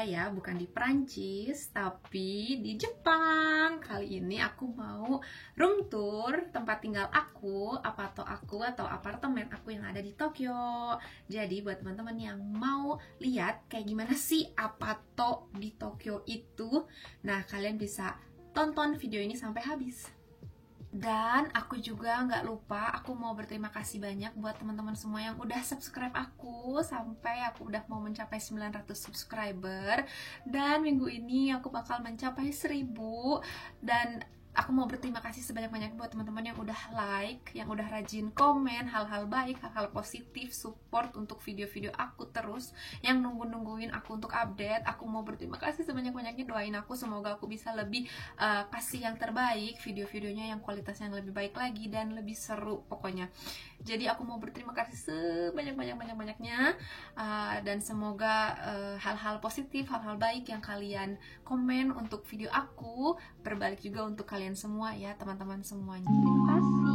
ya, bukan di Prancis, tapi di Jepang. Kali ini aku mau room tour tempat tinggal aku, atau apartemen aku yang ada di Tokyo. Jadi buat teman-teman yang mau lihat kayak gimana sih apato di Tokyo itu, nah kalian bisa tonton video ini sampai habis. Dan aku juga nggak lupa, aku mau berterima kasih banyak buat teman-teman semua yang udah subscribe aku sampai aku udah mau mencapai 900 subscriber. Dan minggu ini aku bakal mencapai 1000. Dan aku mau berterima kasih sebanyak-banyak buat teman-teman yang udah like, yang udah rajin komen hal-hal baik, hal-hal positif, support untuk video-video aku terus, yang nungguin aku untuk update. Aku mau berterima kasih sebanyak-banyaknya, doain aku semoga aku bisa lebih kasih yang terbaik, video-videonya yang kualitasnya yang lebih baik lagi dan lebih seru pokoknya. Jadi aku mau berterima kasih sebanyak-banyaknya dan semoga hal-hal positif, hal-hal baik yang kalian komen untuk video aku berbalik juga untuk kalian semua ya, teman-teman semuanya. Terima kasih.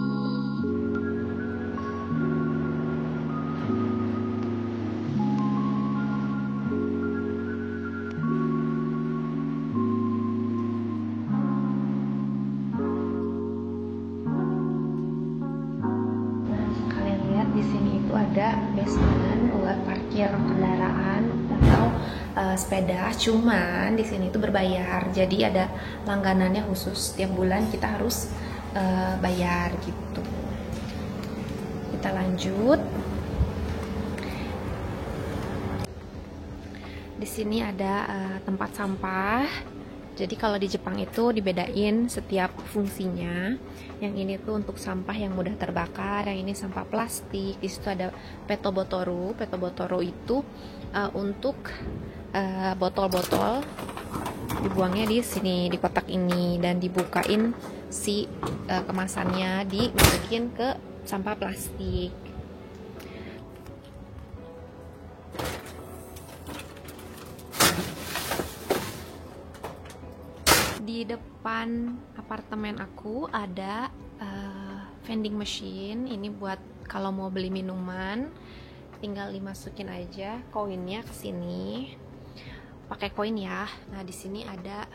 Di sini itu ada basement buat parkir kendaraan atau sepeda. Cuman di sini itu berbayar. Jadi ada langganannya khusus. Tiap bulan kita harus bayar gitu. Kita lanjut. Di sini ada tempat sampah. Jadi kalau di Jepang itu dibedain setiap fungsinya. Yang ini tuh untuk sampah yang mudah terbakar, yang ini sampah plastik. Di situ ada petobotoru. Petobotoru itu untuk botol-botol dibuangnya di sini di kotak ini dan dibukain si kemasannya, dimasukin ke sampah plastik. Di depan apartemen aku ada vending machine. Ini buat kalau mau beli minuman, tinggal dimasukin aja koinnya ke sini. Pakai koin ya. Nah, di sini ada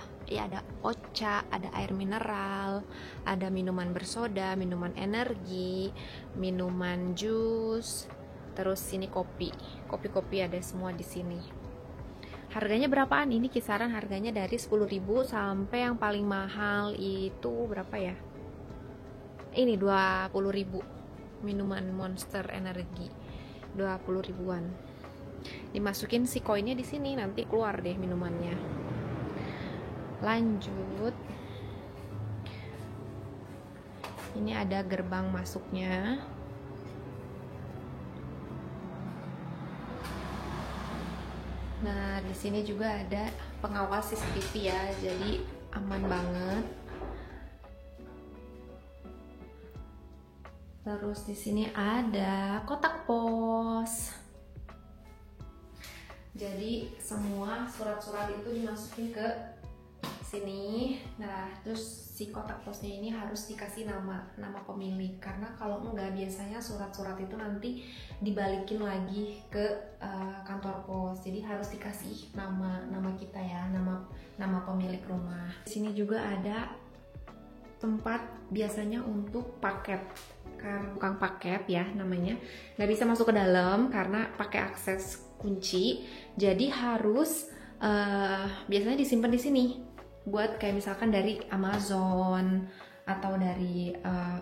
ocha, ada air mineral, ada minuman bersoda, minuman energi, minuman jus, terus sini kopi. Kopi-kopi ada semua di sini. Harganya berapaan? Ini kisaran harganya dari 10.000 sampai yang paling mahal itu berapa ya? Ini 20.000. Minuman Monster Energi 20 ribuan. Dimasukin si koinnya di sini, nanti keluar deh minumannya. Lanjut. Ini ada gerbang masuknya. Nah, di sini juga ada pengawas CCTV ya, jadi aman banget. Terus di sini ada kotak pos. Jadi semua surat-surat itu dimasukin ke sini. Nah, terus si kotak posnya ini harus dikasih nama pemilik, karena kalau enggak biasanya surat-surat itu nanti dibalikin lagi ke kantor pos. Jadi harus dikasih nama kita ya, nama pemilik rumah. Di sini juga ada tempat biasanya untuk paket, bukan paket ya namanya. Nggak bisa masuk ke dalam karena pakai akses kunci. Jadi harus biasanya disimpan di sini. Buat kayak misalkan dari Amazon atau dari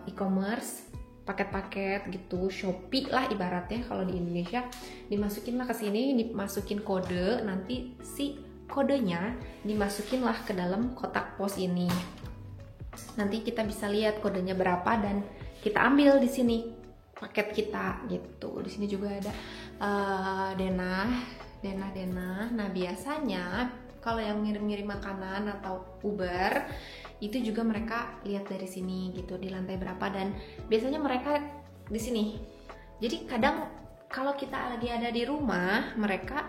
e-commerce, paket-paket gitu, Shopee lah ibaratnya kalau di Indonesia, dimasukin lah ke sini, dimasukin kode, nanti si kodenya dimasukin lah ke dalam kotak pos ini. Nanti kita bisa lihat kodenya berapa dan kita ambil di sini paket kita gitu. Di sini juga ada denah. Nah, biasanya kalau yang ngirim-ngirim makanan atau Uber itu juga mereka lihat dari sini gitu, di lantai berapa, dan biasanya mereka di sini. Jadi kadang kalau kita lagi ada di rumah, mereka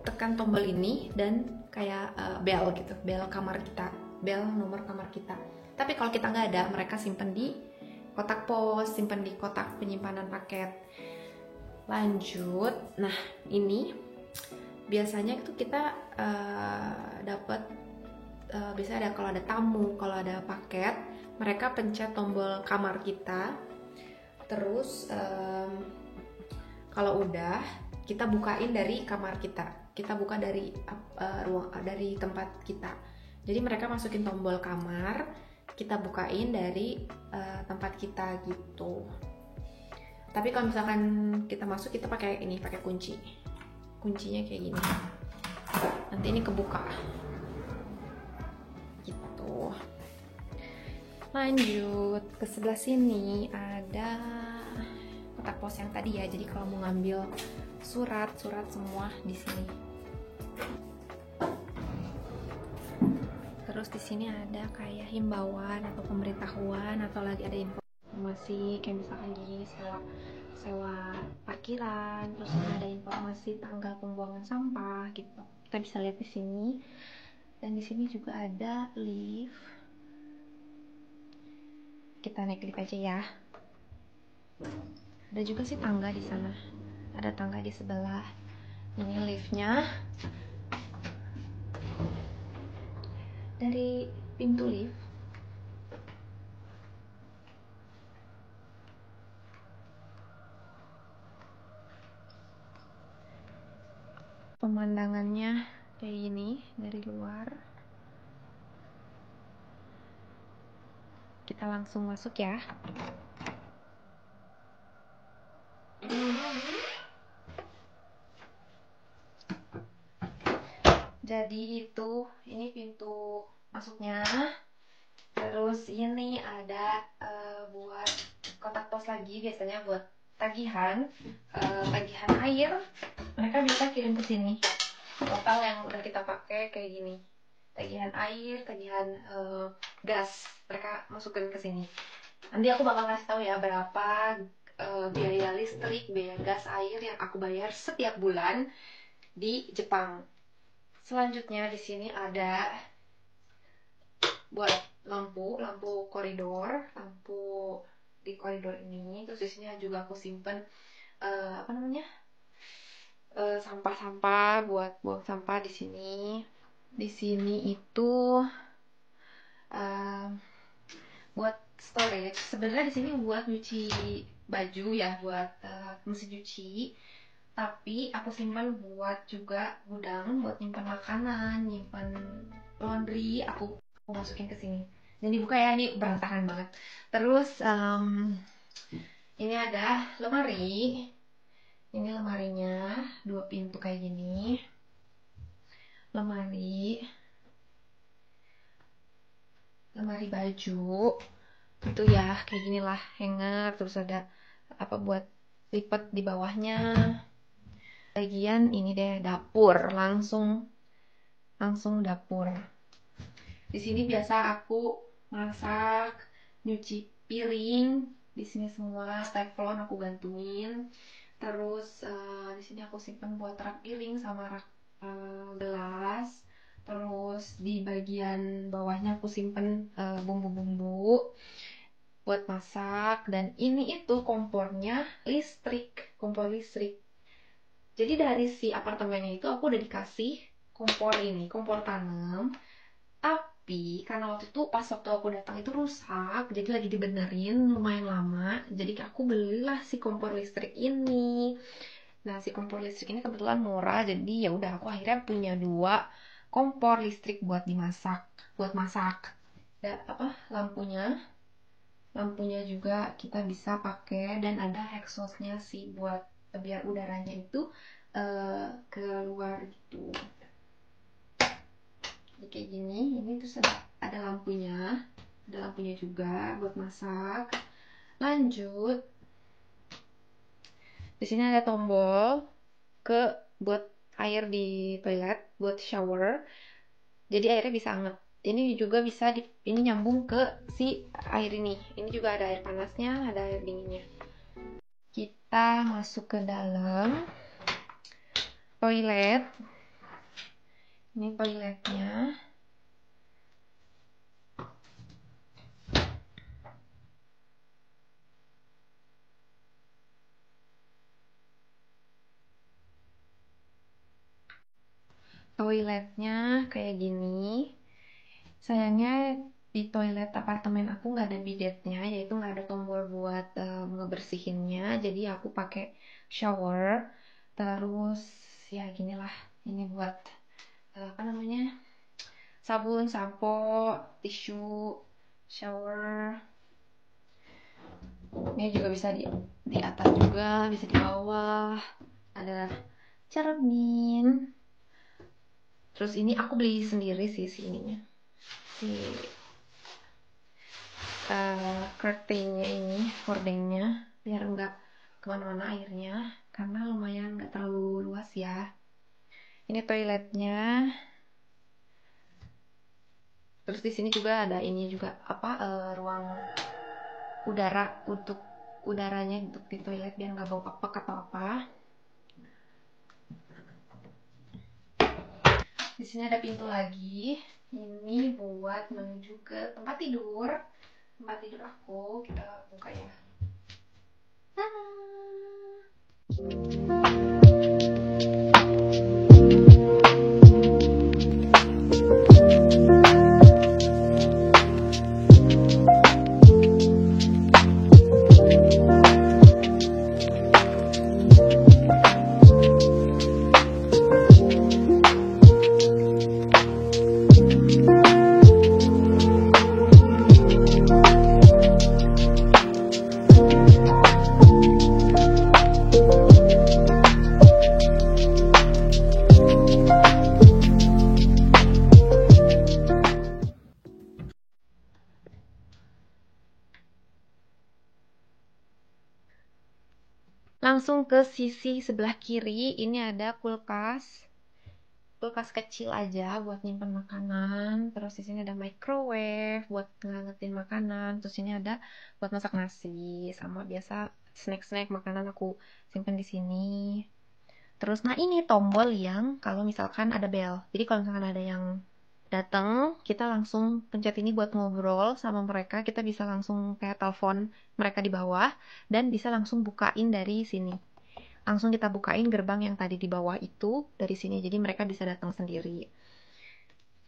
tekan tombol ini dan kayak bel gitu, bel kamar kita, bel nomor kamar kita. Tapi kalau kita nggak ada, mereka simpen di kotak pos, simpen di kotak penyimpanan paket. Lanjut, nah ini biasanya itu kita dapat biasanya ada, kalau ada tamu, kalau ada paket, mereka pencet tombol kamar kita, terus kalau udah kita bukain dari kamar kita buka dari ruang dari tempat kita. Jadi mereka masukin tombol kamar, kita bukain dari tempat kita gitu. Tapi kalau misalkan kita masuk, kita pakai kunci. Kuncinya kayak gini. Nanti ini kebuka. Gitu. Lanjut ke sebelah sini ada kotak pos yang tadi ya. Jadi kalau mau ngambil surat semua di sini. Terus di sini ada kayak himbauan atau pemberitahuan atau lagi ada informasi kayak misalkan gini, sewa parkiran, terus ada informasi tanggal pembuangan sampah gitu. Kita bisa lihat di sini. Dan di sini juga ada lift. Kita naik lift aja ya. Ada juga sih tangga di sana. Ada tangga di sebelah. Ini liftnya. Dari pintu lift pemandangannya kayak gini dari luar. Kita langsung masuk ya. Jadi ini pintu masuknya. Terus ini ada buat kotak pos lagi, biasanya buat tagihan air. Mereka bisa kirim ke sini. Total yang udah kita pakai kayak gini. Tagihan air, tagihan gas, mereka masukin ke sini. Nanti aku bakal kasih tahu ya berapa biaya listrik, biaya gas, air yang aku bayar setiap bulan di Jepang. Selanjutnya di sini ada buat lampu koridor, lampu di koridor ini. Terus di sini juga aku simpen sampah-sampah, buat buang sampah di sini. Di sini itu buat storage. Sebenarnya di sini buat nyuci baju ya, buat mesin cuci. Tapi aku simpan buat juga gudang, buat nyimpan makanan, nyimpan laundry. Aku masukin ke sini. Dan dibuka ya, ini berantakan banget. Terus ini ada lemari. Ini lemarinya 2 pintu kayak gini. Lemari baju itu ya kayak gini lah, hanger. Terus ada buat lipat di bawahnya. Bagian ini deh dapur, langsung dapur. Di sini biasa aku masak, nyuci piring. Di sini semua teflon aku gantuin. Terus di sini aku simpen buat rak piring sama rak gelas. Terus di bagian bawahnya aku simpen bumbu-bumbu buat masak. Dan ini itu kompornya kompor listrik. Jadi dari si apartemennya itu aku udah dikasih kompor tanam. Tapi karena waktu aku datang itu rusak, jadi lagi dibenerin lumayan lama. Jadi aku belilah si kompor listrik ini. Nah, si kompor listrik ini kebetulan murah, jadi ya udah aku akhirnya punya 2 kompor listrik buat masak. Dan lampunya juga kita bisa pakai, dan ada exhaustnya sih buat biar udaranya itu keluar gitu. Jadi kayak gini, ini terus ada lampunya juga buat masak. Lanjut, di sini ada tombol buat air di toilet, buat shower. Jadi airnya bisa hangat. Ini juga bisa ini nyambung ke si air ini. Ini juga ada air panasnya, ada air dinginnya. Kita masuk ke dalam toilet. Ini toiletnya. toiletnya kayak gini. Sayangnya di toilet apartemen aku nggak ada bidetnya, yaitu nggak ada tombol buat ngebersihinnya. Jadi aku pakai shower. Terus ya ginilah, ini buat apa namanya, sabun, sampo, tisu, shower. Ini juga bisa di atas juga, bisa di bawah. Ada cermin. Terus ini aku beli sendiri sih ininya, si curtainnya ini, hordengnya, biar nggak kemana-mana airnya, karena lumayan nggak terlalu luas ya. Ini toiletnya. Terus di sini juga ada ini juga ruang udara untuk udaranya untuk di toilet biar nggak bau pek atau apa. Di sini ada pintu lagi. Ini buat menuju ke tempat tidur. Tempat tidur aku, kita buka ya. Langsung ke sisi sebelah kiri, ini ada kulkas kecil aja buat nyimpan makanan. Terus di sini ada microwave buat ngangetin makanan. Terus ini ada buat masak nasi, sama biasa snack makanan aku simpan di sini. Terus nah ini tombol yang kalau misalkan ada bel. Jadi kalau misalkan ada yang datang, kita langsung pencet ini buat ngobrol sama mereka. Kita bisa langsung kayak telepon mereka di bawah dan bisa langsung bukain dari sini. Langsung kita bukain gerbang yang tadi di bawah itu dari sini. Jadi mereka bisa datang sendiri.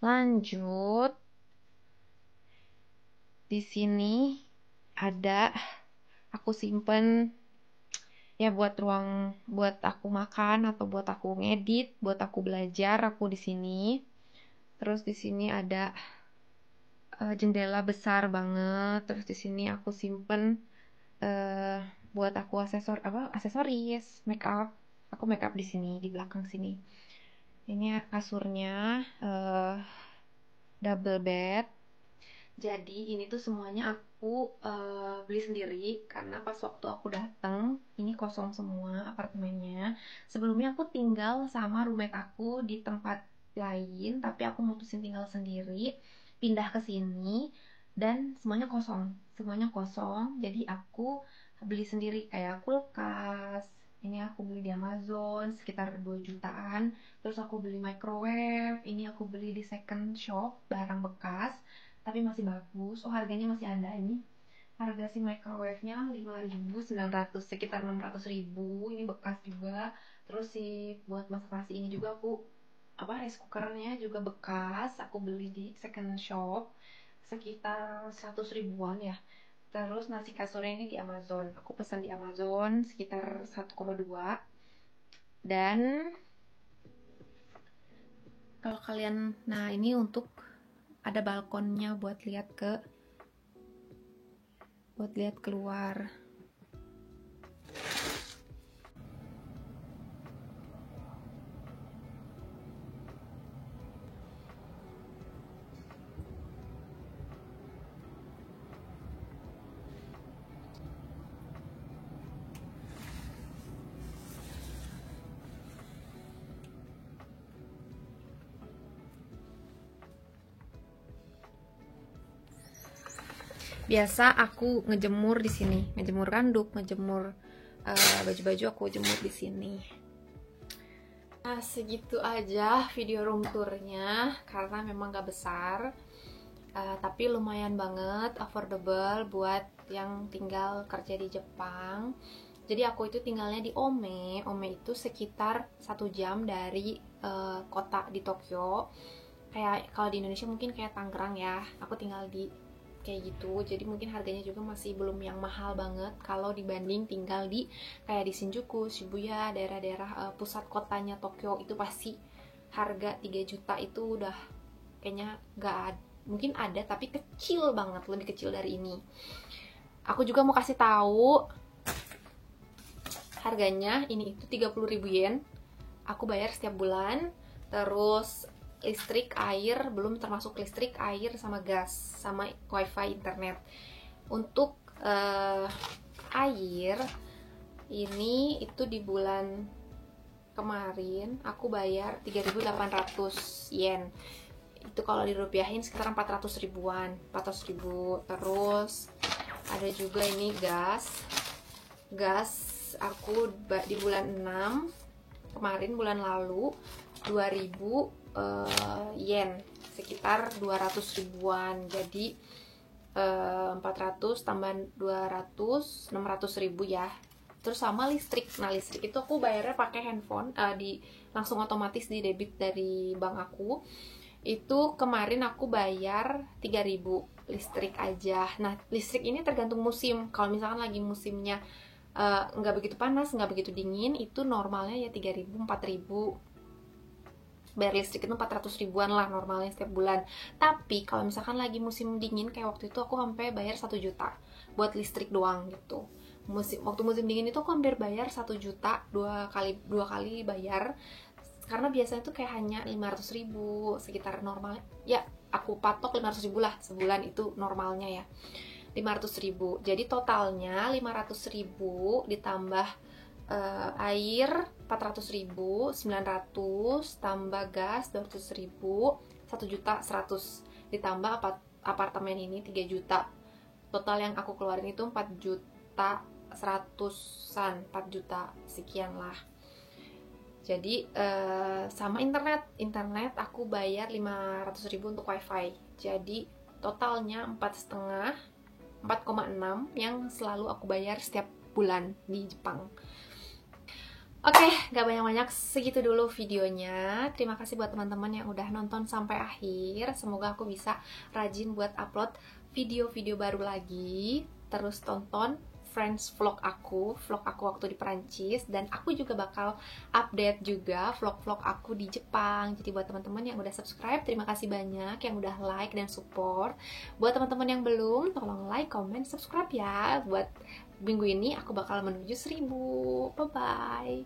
Lanjut. Di sini ada aku simpen ya buat ruang buat aku makan atau buat aku ngedit, buat aku belajar, aku di sini. Terus di sini ada jendela besar banget. Terus di sini aku simpen buat aku aksesoris, make up. Aku make up di sini di belakang sini. Ini kasurnya double bed. Jadi ini tuh semuanya aku beli sendiri karena pas waktu aku datang ini kosong semua apartemennya. Sebelumnya aku tinggal sama roommate aku di tempat lain, tapi aku mutusin tinggal sendiri, pindah ke sini dan semuanya kosong. Jadi aku beli sendiri kayak kulkas. Ini aku beli di Amazon sekitar 2 jutaan. Terus aku beli microwave. Ini aku beli di second shop barang bekas tapi masih bagus. Harganya masih ada ini. Harga si microwave-nya 5.900, sekitar 600.000. Ini bekas juga. Terus si buat masak nasi ini juga aku rice cookernya juga bekas. Aku beli di second shop sekitar 100 ribuan ya. Terus nasi kasurnya ini di Amazon. Aku pesan di Amazon sekitar 1,2. Dan kalau kalian, nah ini untuk ada balkonnya buat lihat keluar. Biasa aku ngejemur di sini, ngejemur randuk, ngejemur baju-baju aku jemur di sini. Nah segitu aja video room tournya karena memang gak besar, tapi lumayan banget affordable buat yang tinggal kerja di Jepang. Jadi aku itu tinggalnya di Ome. Ome itu sekitar 1 jam dari kota di Tokyo. Kayak kalau di Indonesia mungkin kayak Tangerang ya. Aku tinggal di kayak gitu. Jadi mungkin harganya juga masih belum yang mahal banget kalau dibanding tinggal di kayak di Shinjuku, Shibuya, daerah-daerah pusat kotanya Tokyo. Itu pasti harga 3 juta itu udah kayaknya nggak ada. Mungkin ada tapi kecil banget, lebih kecil dari ini. Aku juga mau kasih tahu harganya. Ini itu 30.000 yen. Aku bayar setiap bulan. Terus listrik, air, belum termasuk listrik, air, sama gas, sama wifi, internet. Untuk air, ini itu di bulan kemarin aku bayar 3.800 yen. Itu kalau dirupiahin sekitar 400 ribuan, 400 ribu. Terus ada juga ini gas aku di bulan 6 kemarin, bulan lalu 2000 yen, sekitar 200 ribuan. Jadi 400 tambah 200, 600 ribu ya. Terus sama listrik. Nah, listrik itu aku bayarnya pakai handphone, langsung otomatis di debit dari bank aku. Itu kemarin aku bayar 3.000 listrik aja. Nah, listrik ini tergantung musim. Kalau misalkan lagi musimnya nggak begitu panas, nggak begitu dingin, itu normalnya ya 3.000, 4.000. Bayar listrik itu 400 ribuan lah normalnya setiap bulan. Tapi kalau misalkan lagi musim dingin kayak waktu itu, aku sampai bayar 1 juta buat listrik doang gitu. Waktu musim dingin itu aku hampir bayar 1 juta, dua kali bayar. Karena biasanya tuh kayak hanya 500 ribu sekitar normalnya. Ya, aku patok 500 ribu lah sebulan, itu normalnya ya. 500 ribu. Jadi totalnya 500 ribu ditambah air 400 ribu, 900 tambah gas 200 ribu, 1 juta 100, ditambah apartemen ini 3 juta. Total yang aku keluarin itu 4 juta 100-an, 4 juta sekian lah. Jadi sama internet aku bayar 500 ribu untuk wifi. Jadi totalnya 4,6 yang selalu aku bayar setiap bulan di Jepang. Oke, gak banyak-banyak, segitu dulu videonya. Terima kasih buat teman-teman yang udah nonton sampai akhir. Semoga aku bisa rajin buat upload video-video baru lagi. Terus tonton Friends vlog aku waktu di Perancis, dan aku juga bakal update juga vlog-vlog aku di Jepang. Jadi buat teman-teman yang udah subscribe, terima kasih banyak. Yang udah like dan support. Buat teman-teman yang belum, tolong like, comment, subscribe ya. Buat minggu ini aku bakal menuju 1000. Bye bye.